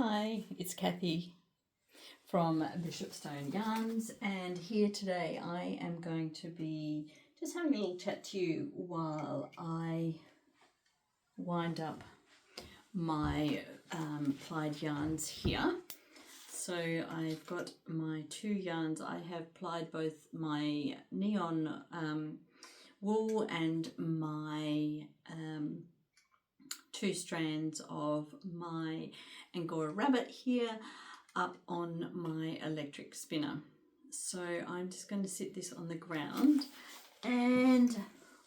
Hi, it's Kathy from Bishopstone Yarns, and here today I am going to be just having a little chat to you while I wind up my plied yarns here. So I've got my two yarns. I have plied both my neon wool and my two strands of my angora rabbit here up on my electric spinner. So I'm just going to sit this on the ground and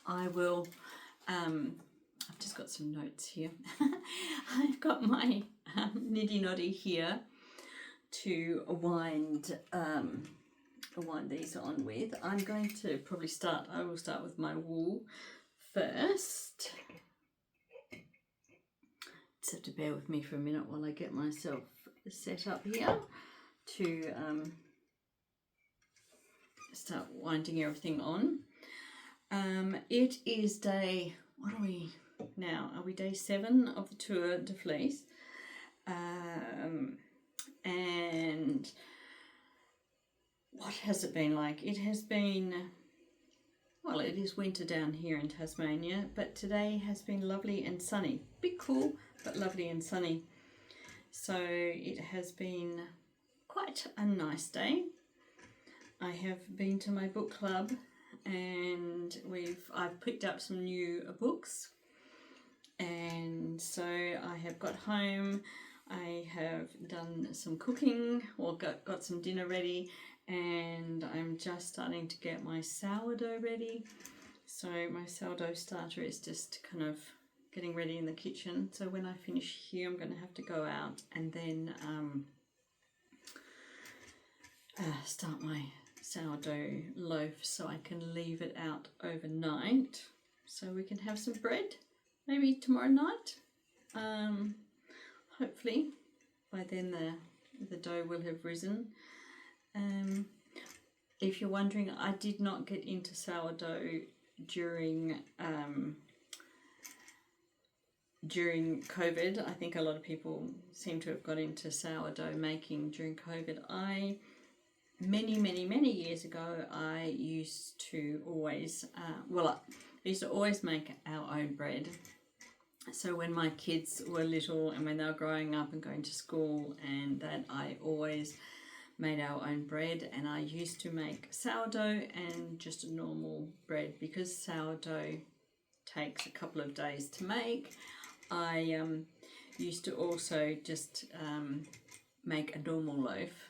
I will I've just got some notes here. I've got my niddy noddy here to wind these on with. I'm going to probably I will start with my wool first. Just have to bear with me for a minute while I get myself set up here to start winding everything on. It is day, what are we now? Are we day 7 of the Tour de Fleece? And what has it been like? It has been, well, it is winter down here in Tasmania, but today has been lovely and sunny. Bit cool, but lovely and sunny. So it has been quite a nice day. I have been to my book club and I've picked up some new books, and so I have got home. I have done some cooking, or got some dinner ready, and I'm just starting to get my sourdough ready. So my sourdough starter is just kind of getting ready in the kitchen. So when I finish here, I'm going to have to go out and then start my sourdough loaf so I can leave it out overnight so we can have some bread maybe tomorrow night. Hopefully by then the dough will have risen. If you're wondering, I did not get into sourdough during COVID. I think a lot of people seem to have got into sourdough making during COVID. Many years ago, I used to always, I used to always make our own bread. So when my kids were little and when they were growing up and going to school and that, I always made our own bread, and I used to make sourdough and just a normal bread because sourdough takes a couple of days to make. I used to also just make a normal loaf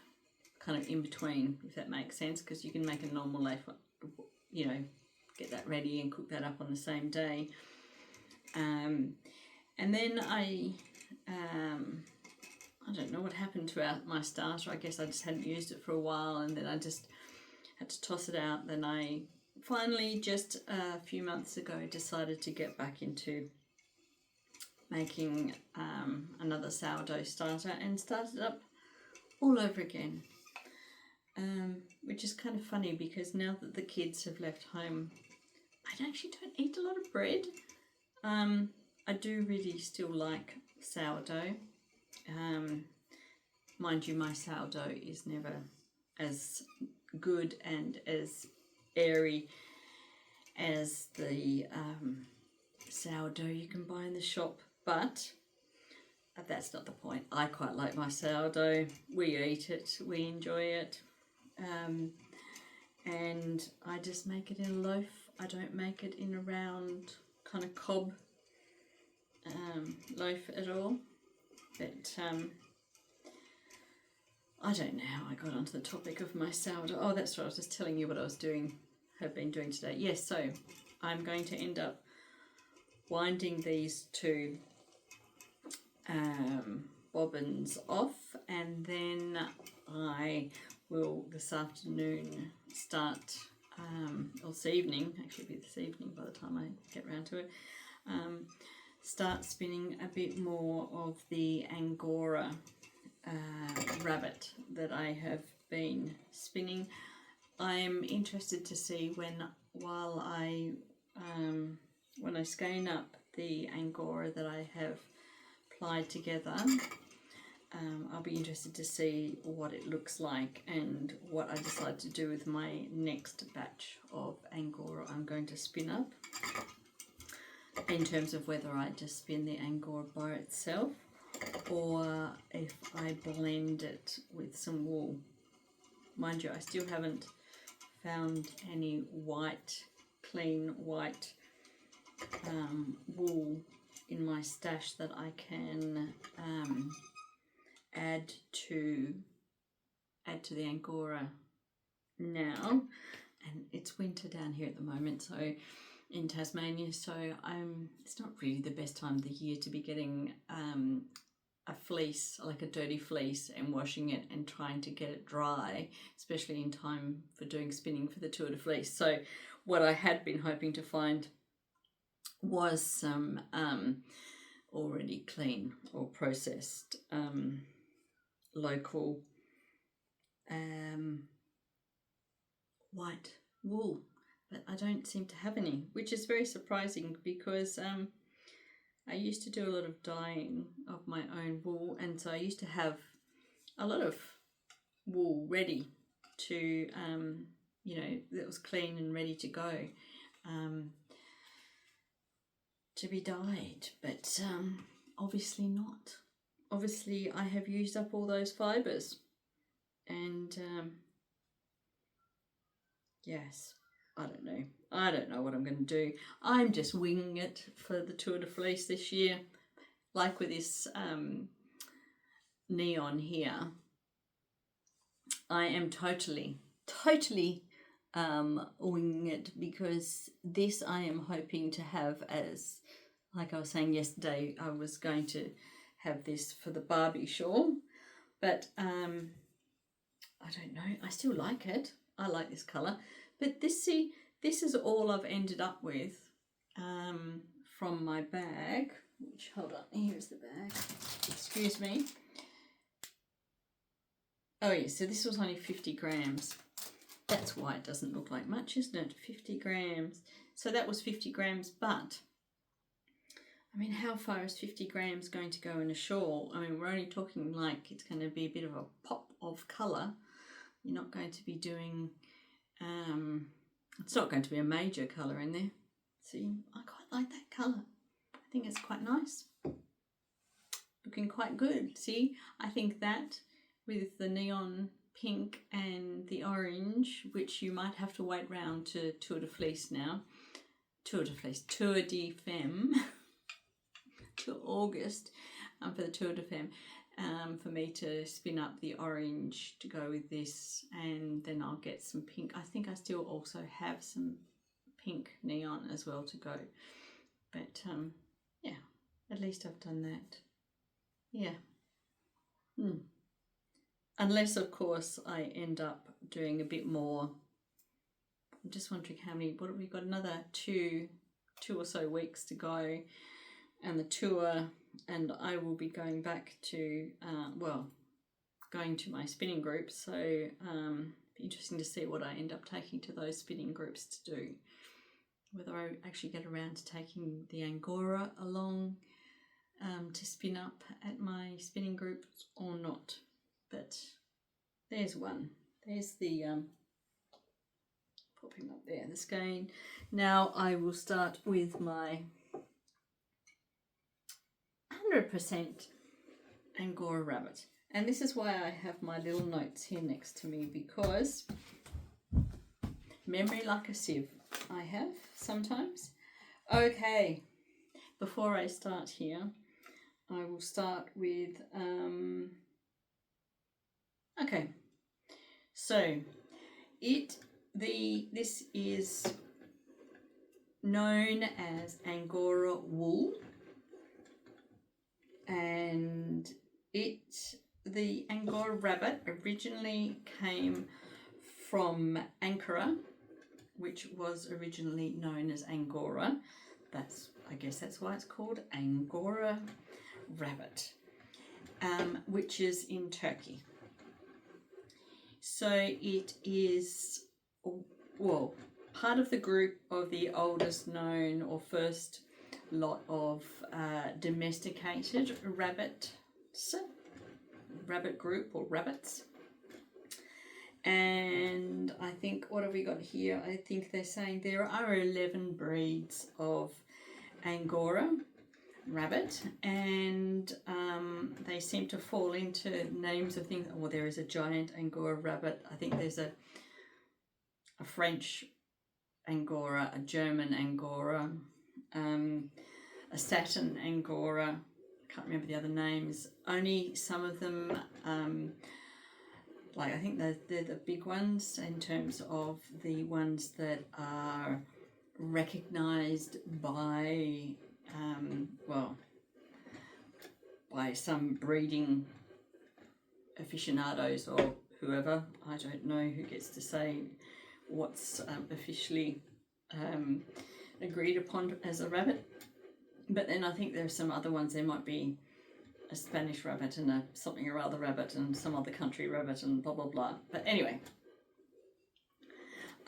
kind of in between, if that makes sense, because you can make a normal loaf, you know, get that ready and cook that up on the same day. And then I don't know what happened to my starter. I guess I just hadn't used it for a while, and then I just had to toss it out. Then I finally, just a few months ago, decided to get back into making another sourdough starter and started up all over again. Which is kind of funny because now that the kids have left home, I actually don't eat a lot of bread. I do really still like sourdough. Mind you, my sourdough is never as good and as airy as the sourdough you can buy in the shop, but that's not the point. I quite like my sourdough. We eat it, we enjoy it, and I just make it in a loaf. I don't make it in a round kind of cob loaf at all. But I don't know how I got onto the topic of my sourdough. Oh, that's right, I was just telling you what I was doing, have been doing today. Yes, so I'm going to end up winding these two bobbins off, and then I will this afternoon start, or this evening, actually it'll be this evening by the time I get around to it, start spinning a bit more of the angora rabbit that I have been spinning. I'm interested to see when I skein up the angora that I have plied together, I'll be interested to see what it looks like and what I decide to do with my next batch of angora I'm going to spin up, in terms of whether I just spin the angora by itself or if I blend it with some wool. Mind you, I still haven't found any white, clean white wool in my stash that I can add to the angora now. And it's winter down here at the moment, so in Tasmania, so it's not really the best time of the year to be getting a fleece, like a dirty fleece, and washing it and trying to get it dry, especially in time for doing spinning for the Tour de Fleece. So what I had been hoping to find was some already clean or processed local white wool, but I don't seem to have any, which is very surprising because I used to do a lot of dyeing of my own wool, and so I used to have a lot of wool ready to, you know, that was clean and ready to go to be dyed, but obviously not. Obviously I have used up all those fibres, and yes, I don't know what I'm going to do. I'm just winging it for the Tour de Fleece this year. Like with this neon here, I am totally winging it, because this I am hoping to have as, like I was saying yesterday, I was going to have this for the Barbie shawl, but I don't know, I still like it. I like this colour, but this is all I've ended up with from my bag, which, hold on, here's the bag, excuse me. Oh yeah, so this was only 50 grams. That's why it doesn't look like much, isn't it? 50 grams. So that was 50 grams, but I mean, how far is 50 grams going to go in a shawl? I mean, we're only talking like it's going to be a bit of a pop of colour. You're not going to be doing, it's not going to be a major colour in there. See, I quite like that colour. I think it's quite nice. Looking quite good. See, I think that with the neon pink and the orange, which you might have to wait round to Tour de Fleece now. Tour de Femme. To August for the Tour de Femme, for me to spin up the orange to go with this, and then I'll get some pink. I think I still also have some pink neon as well to go, but yeah, at least I've done that. Yeah. Unless of course I end up doing a bit more. I'm just wondering how many, what have we got, another two or so weeks to go, and the tour, and I will be going back to, going to my spinning group, so be interesting to see what I end up taking to those spinning groups to do, whether I actually get around to taking the angora along to spin up at my spinning groups or not. But there's one, there's the popping up there, the skein. Now I will start with my 100% angora rabbit, and this is why I have my little notes here next to me, because memory like a sieve I have sometimes. Okay, before I start here, I will start with okay, so this is known as angora wool, and the angora rabbit originally came from Ankara, which was originally known as Angora. I guess that's why it's called angora rabbit, which is in Turkey. So it is, well, part of the group of the oldest known or first lot of domesticated rabbits. rabbit group or rabbits. And I think, what have we got here? I think they're saying there are 11 breeds of angora rabbit, and they seem to fall into names of things. Well, there is a giant angora rabbit. I think there's a French angora, a German angora, a satin angora. I can't remember the other names. Only some of them, like I think they're the big ones in terms of the ones that are recognised by, by some breeding aficionados or whoever. I don't know who gets to say what's officially agreed upon as a rabbit. But then I think there are some other ones. There might be a Spanish rabbit and a something or other rabbit and some other country rabbit and blah blah blah. But anyway,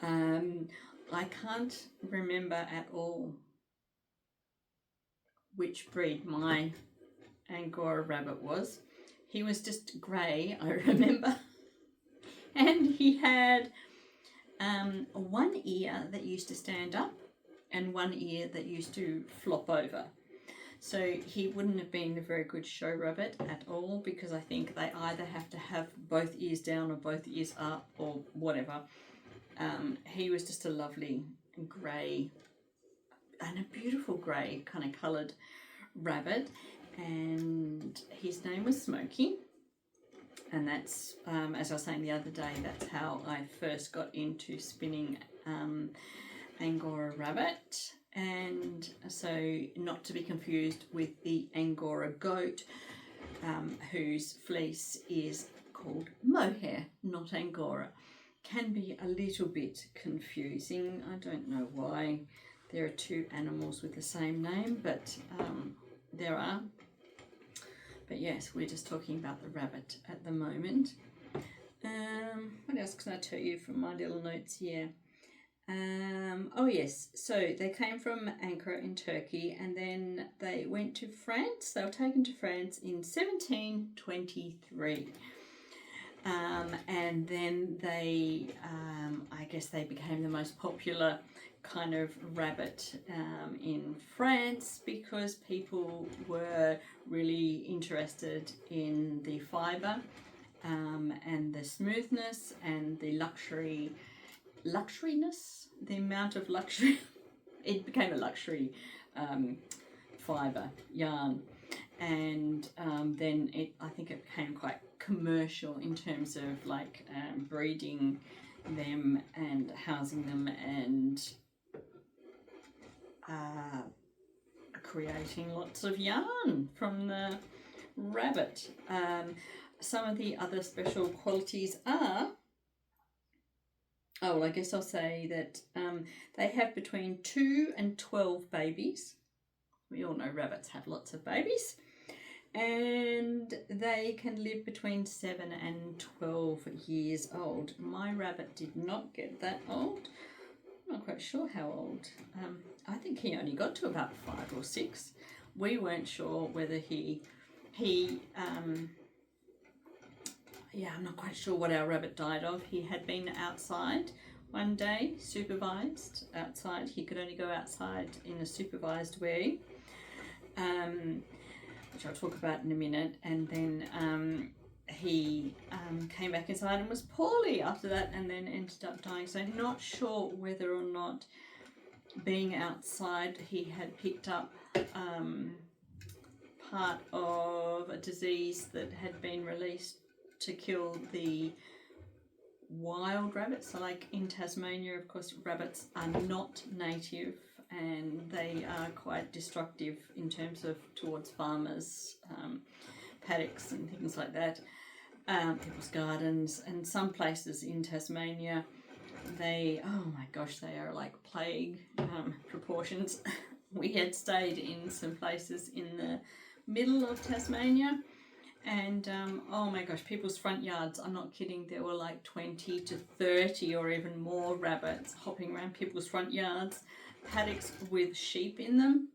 I can't remember at all which breed my angora rabbit was. He was just grey, I remember, and he had one ear that used to stand up and one ear that used to flop over. So he wouldn't have been a very good show rabbit at all, because I think they either have to have both ears down or both ears up or whatever. He was just a lovely grey and a beautiful grey kind of coloured rabbit, and his name was Smokey. And that's, as I was saying the other day, that's how I first got into spinning angora rabbit. And so, not to be confused with the angora goat, whose fleece is called mohair, not angora. Can be a little bit confusing. I don't know why there are two animals with the same name, but there are. But yes, we're just talking about the rabbit at the moment. What else can I tell you from my little notes here? Oh yes, so they came from Ankara in Turkey, and then they went to France. They were taken to France in 1723. And then they, I guess they became the most popular kind of rabbit in France, because people were really interested in the fibre and the smoothness and the luxuriness, the amount of luxury. It became a luxury fibre yarn, and then I think it became quite commercial in terms of like breeding them and housing them and creating lots of yarn from the rabbit. Some of the other special qualities are, I guess I'll say that they have between 2 and 12 babies. We all know rabbits have lots of babies. And they can live between 7 and 12 years old. My rabbit did not get that old. I'm not quite sure how old. I think he only got to about 5 or 6. We weren't sure whether I'm not quite sure what our rabbit died of. He had been outside one day, supervised outside. He could only go outside in a supervised way, which I'll talk about in a minute. And then he came back inside and was poorly after that, and then ended up dying. So I'm not sure whether or not being outside he had picked up part of a disease that had been released to kill the wild rabbits. So like in Tasmania, of course, rabbits are not native, and they are quite destructive in terms of towards farmers, paddocks and things like that, people's gardens. And some places in Tasmania, they are like plague proportions. We had stayed in some places in the middle of Tasmania, and oh my gosh, people's front yards, I'm not kidding, there were like 20 to 30 or even more rabbits hopping around people's front yards, paddocks with sheep in them.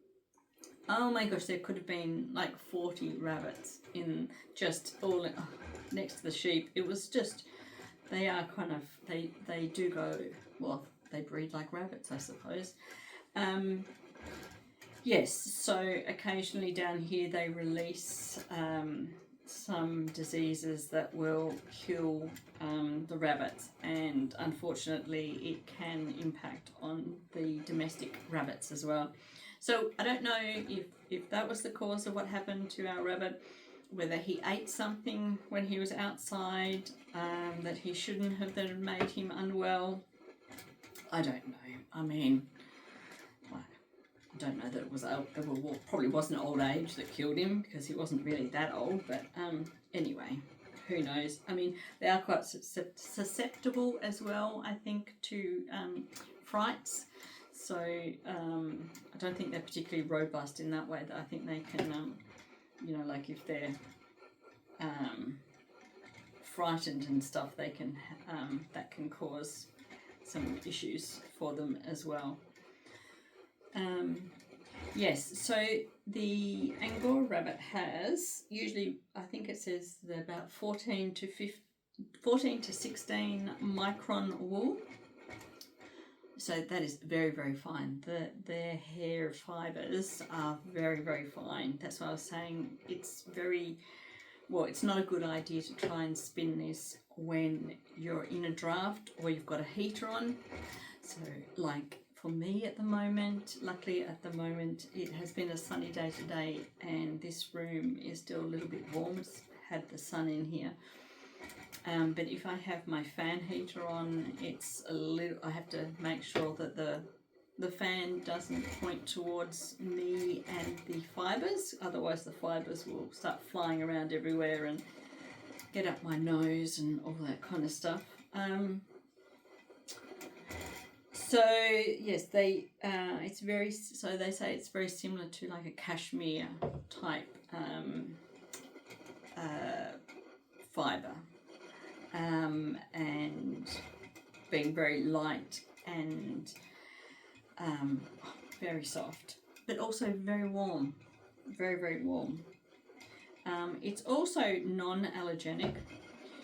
Oh my gosh, there could have been like 40 rabbits in just all next to the sheep. It was just, they are kind of, they do go, well, they breed like rabbits, I suppose. Yes, so occasionally down here they release some diseases that will kill the rabbits, and unfortunately it can impact on the domestic rabbits as well. So I don't know if that was the cause of what happened to our rabbit, whether he ate something when he was outside that he shouldn't have, that had made him unwell. I don't know. I mean, I don't know that it was probably wasn't old age that killed him, because he wasn't really that old, but anyway, who knows. I mean, they are quite susceptible as well, I think, to frights, so I don't think they're particularly robust in that way. That I think they can you know, like if they're frightened and stuff, they can that can cause some issues for them as well. Yes, so the Angora rabbit has usually, I think it says they're about 14 to 16 micron wool. So that is very, very fine. Their hair fibres are very, very fine. That's why I was saying it's very, well, it's not a good idea to try and spin this when you're in a draft or you've got a heater on. So like for me at the moment, luckily at the moment, it has been a sunny day today and this room is still a little bit warm. It's had the sun in here. But if I have my fan heater on, it's a little, I have to make sure that the fan doesn't point towards me and the fibres, otherwise the fibres will start flying around everywhere and get up my nose and all that kind of stuff. So yes, it's very, so they say it's very similar to like a cashmere type fibre. And being very light and very soft, but also very warm, very, very warm. It's also non-allergenic,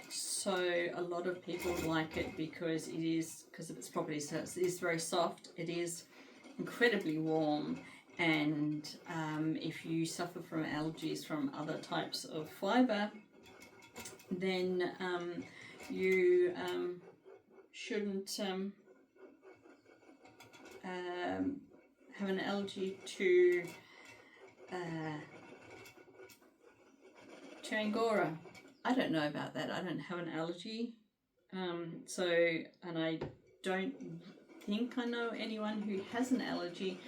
so a lot of people like it because it is, because of its properties. So it is very soft, it is incredibly warm, and if you suffer from allergies from other types of fibre, then you shouldn't have an allergy to angora. I don't know about that. I don't have an allergy, and I don't think I know anyone who has an allergy,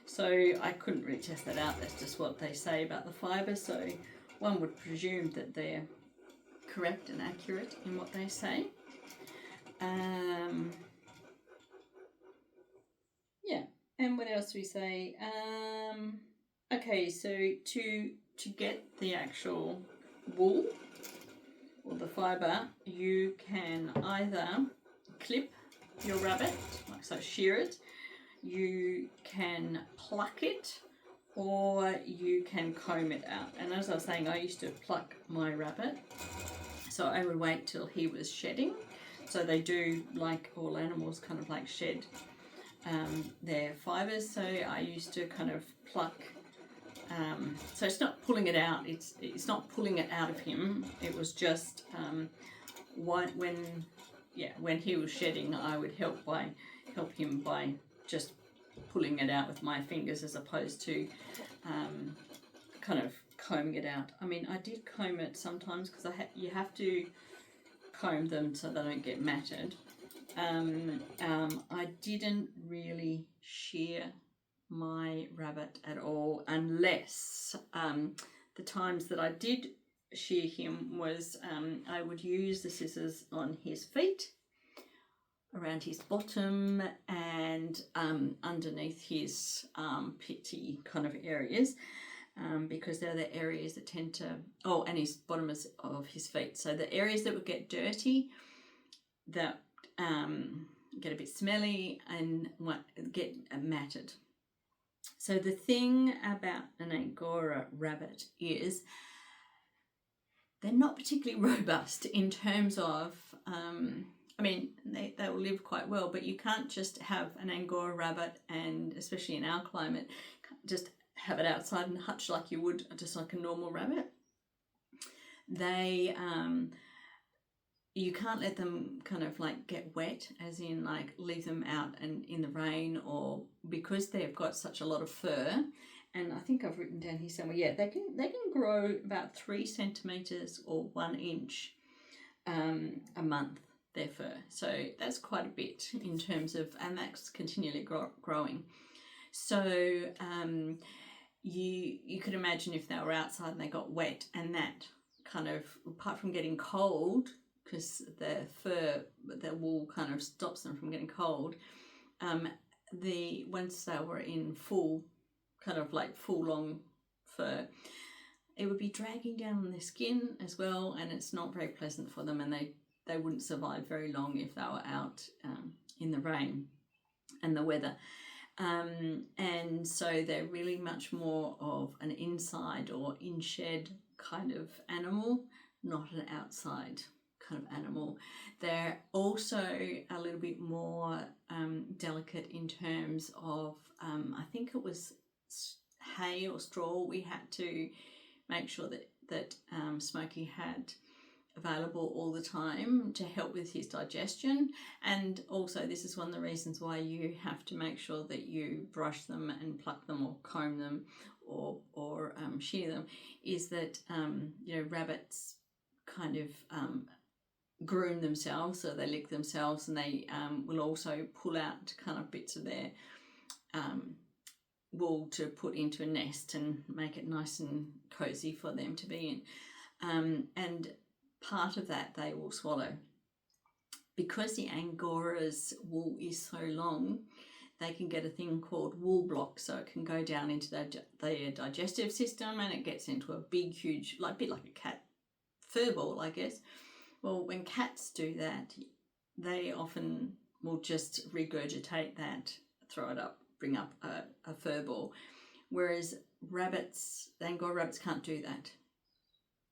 so I couldn't really test that out. That's just what they say about the fibre, so one would presume that they're correct and accurate in what they say. Yeah, and what else do we say? Okay, so to get the actual wool or the fibre, you can either clip your rabbit, like so, shear it, you can pluck it, or you can comb it out. And as I was saying, I used to pluck my rabbit, so I would wait till he was shedding. So they do, like all animals, kind of like shed their fibres. So I used to kind of pluck. So it's not pulling it out. It's not pulling it out of him. It was just when he was shedding, I would help him by just pulling it out with my fingers, as opposed to kind of combing it out. I mean, I did comb it sometimes because you have to comb them so they don't get matted. I didn't really shear my rabbit at all, unless the times that I did shear him was I would use the scissors on his feet, around his bottom, and underneath his armpity kind of areas, because they're the areas that tend to, and his bottom of his feet. So the areas that would get dirty, that get a bit smelly and get matted. So the thing about an Angora rabbit is they're not particularly robust in terms of, I mean, they will live quite well, but you can't just have an Angora rabbit, and especially in our climate, just have it outside and hutch like you would just like a normal rabbit. They, you can't let them kind of like get wet, as in like leave them out and in the rain, or because they've got such a lot of fur. And I think I've written down here somewhere, yeah, they can grow about 3 centimeters or 1 inch a month, their fur. So that's quite a bit in terms of, and that's continually growing. So you could imagine if they were outside and they got wet, and that kind of, apart from getting cold, because the fur, the wool kind of stops them from getting cold, once they were in full, kind of like full long fur, it would be dragging down on their skin as well, and it's not very pleasant for them, and they wouldn't survive very long if they were out in the rain and the weather. And so they're really much more of an inside or in shed kind of animal, not an outside kind of animal. They're also a little bit more delicate in terms of, I think it was hay or straw we had to make sure that Smokey had available all the time to help with his digestion. And also, this is one of the reasons why you have to make sure that you brush them and pluck them or comb them or shear them, is that rabbits kind of groom themselves, so they lick themselves, and they will also pull out kind of bits of their wool to put into a nest and make it nice and cozy for them to be in. And part of that they will swallow. Because the Angora's wool is so long, they can get a thing called wool block, so it can go down into their digestive system, and it gets into a big, huge, like bit like a cat fur ball, I guess. Well, when cats do that, they often will just regurgitate that, throw it up, bring up a fur ball. Whereas rabbits, the Angora rabbits, can't do that.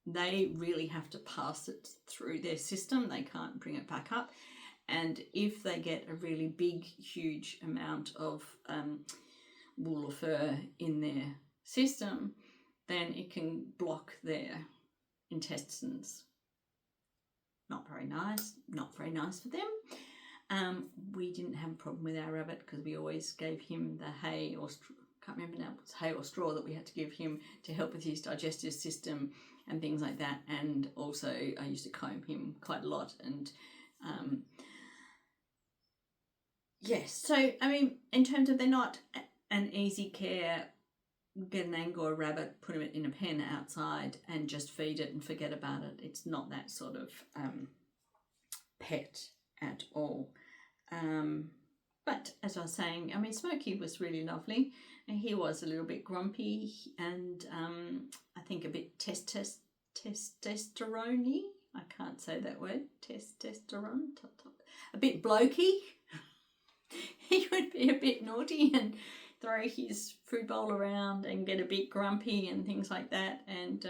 They really have to pass it through their system. They can't bring it back up. And if they get a really big, huge amount of wool or fur in their system, then it can block their intestines. Not very nice for them. We didn't have a problem with our rabbit because we always gave him the hay or can't remember now, it's hay or straw that we had to give him to help with his digestive system and things like that. And also I used to comb him quite a lot. And yes, so I mean, in terms of, they're not an easy care. Get an Angora rabbit, put him in a pen outside and just feed it and forget about it. It's not that sort of pet at all. But as I was saying, I mean, Smokey was really lovely, and he was a little bit grumpy and I think a bit testosterone-y. I can't say that word. Testosterone. A bit blokey. He would be a bit naughty and throw his food bowl around and get a bit grumpy and things like that. And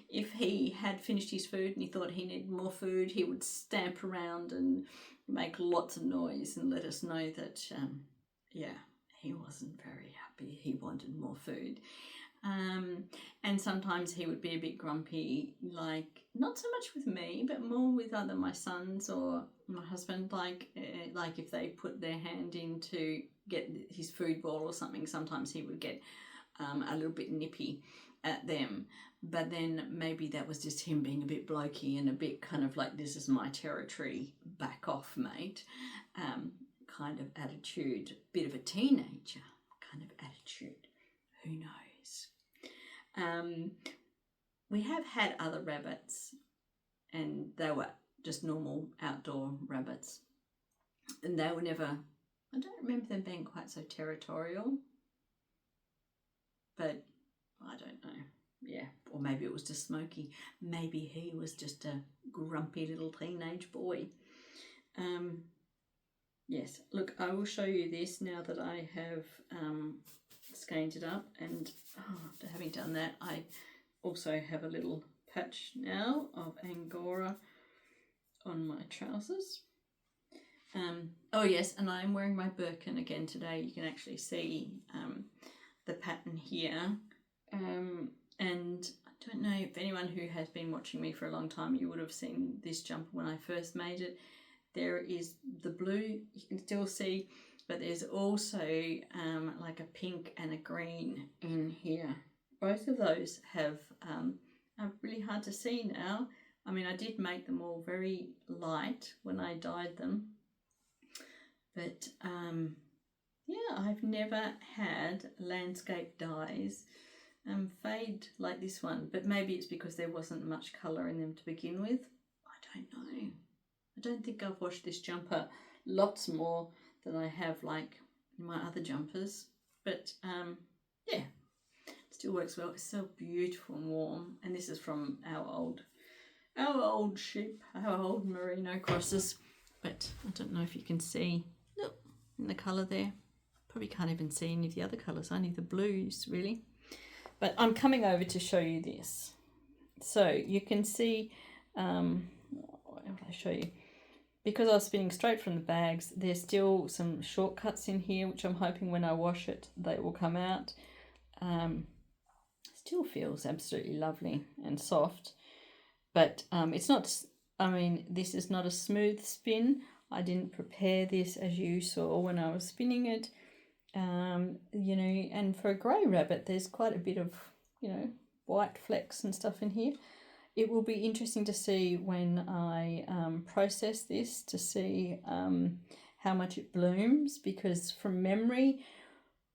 if he had finished his food and he thought he needed more food, he would stamp around and make lots of noise and let us know that, he wasn't very happy. He wanted more food. And sometimes he would be a bit grumpy, like not so much with me, but more with either my sons or my husband. Like if they put their hand in to get his food ball or something, sometimes he would get a little bit nippy at them. But then maybe that was just him being a bit blokey and a bit kind of like, this is my territory, back off, mate, kind of attitude. Bit of a teenager kind of attitude. Who knows? We have had other rabbits, and they were just normal outdoor rabbits, and they were never, I don't remember them being quite so territorial, but I don't know. Yeah, or maybe it was just Smokey. Maybe he was just a grumpy little teenage boy. Yes, look, I will show you this now that I have skeined it up, and having done that, I also have a little patch now of angora on my trousers. Oh yes, and I'm wearing my Birkin again today. You can actually see the pattern here. And I don't know if anyone who has been watching me for a long time, you would have seen this jumper when I first made it. There is the blue, you can still see, but there's also like a pink and a green in here. Both of those are really hard to see now. I mean, I did make them all very light when I dyed them. But yeah, I've never had landscape dyes fade like this one. But maybe it's because there wasn't much colour in them to begin with. I don't know. I don't think I've washed this jumper lots more than I have like my other jumpers. But yeah, it still works well. It's so beautiful and warm. And this is from our old ship, our old merino crosses. But I don't know if you can see, look, in the colour there. Probably can't even see any of the other colours, only the blues really. But I'm coming over to show you this. So you can see, what will I show you? Because I was spinning straight from the bags, there's still some shortcuts in here, which I'm hoping when I wash it, they will come out. Still feels absolutely lovely and soft. But it's not, I mean, this is not a smooth spin. I didn't prepare this as you saw when I was spinning it. You know, and for a grey rabbit, there's quite a bit of, you know, white flecks and stuff in here. It will be interesting to see when I process this to see how much it blooms, because from memory,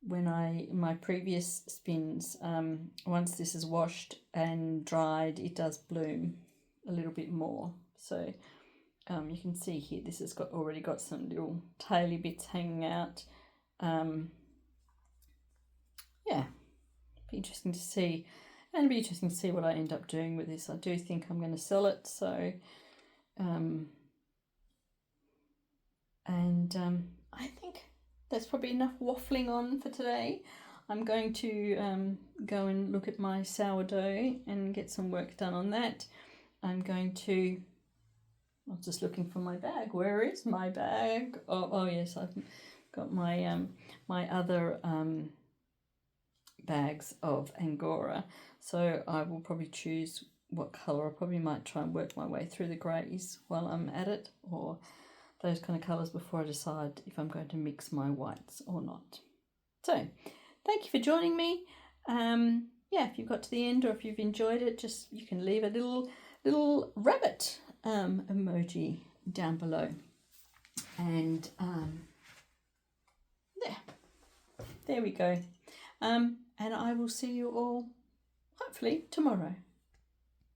when my previous spins, once this is washed and dried, it does bloom a little bit more. So you can see here, this has already got some little taily bits hanging out. Yeah, be interesting to see, and be interesting to see what I end up doing with this. I do think I'm going to sell it, so I think that's probably enough waffling on for today. I'm going to go and look at my sourdough and get some work done on that. I'm just looking for my bag. Where is my bag? Oh yes, I've got my my other bags of angora. So I will probably choose what colour. I probably might try and work my way through the greys while I'm at it, or those kind of colours, before I decide if I'm going to mix my whites or not. So thank you for joining me. Yeah, if you've got to the end, or if you've enjoyed it, you can leave a little rabbit emoji down below. And there we go. And I will see you all hopefully tomorrow.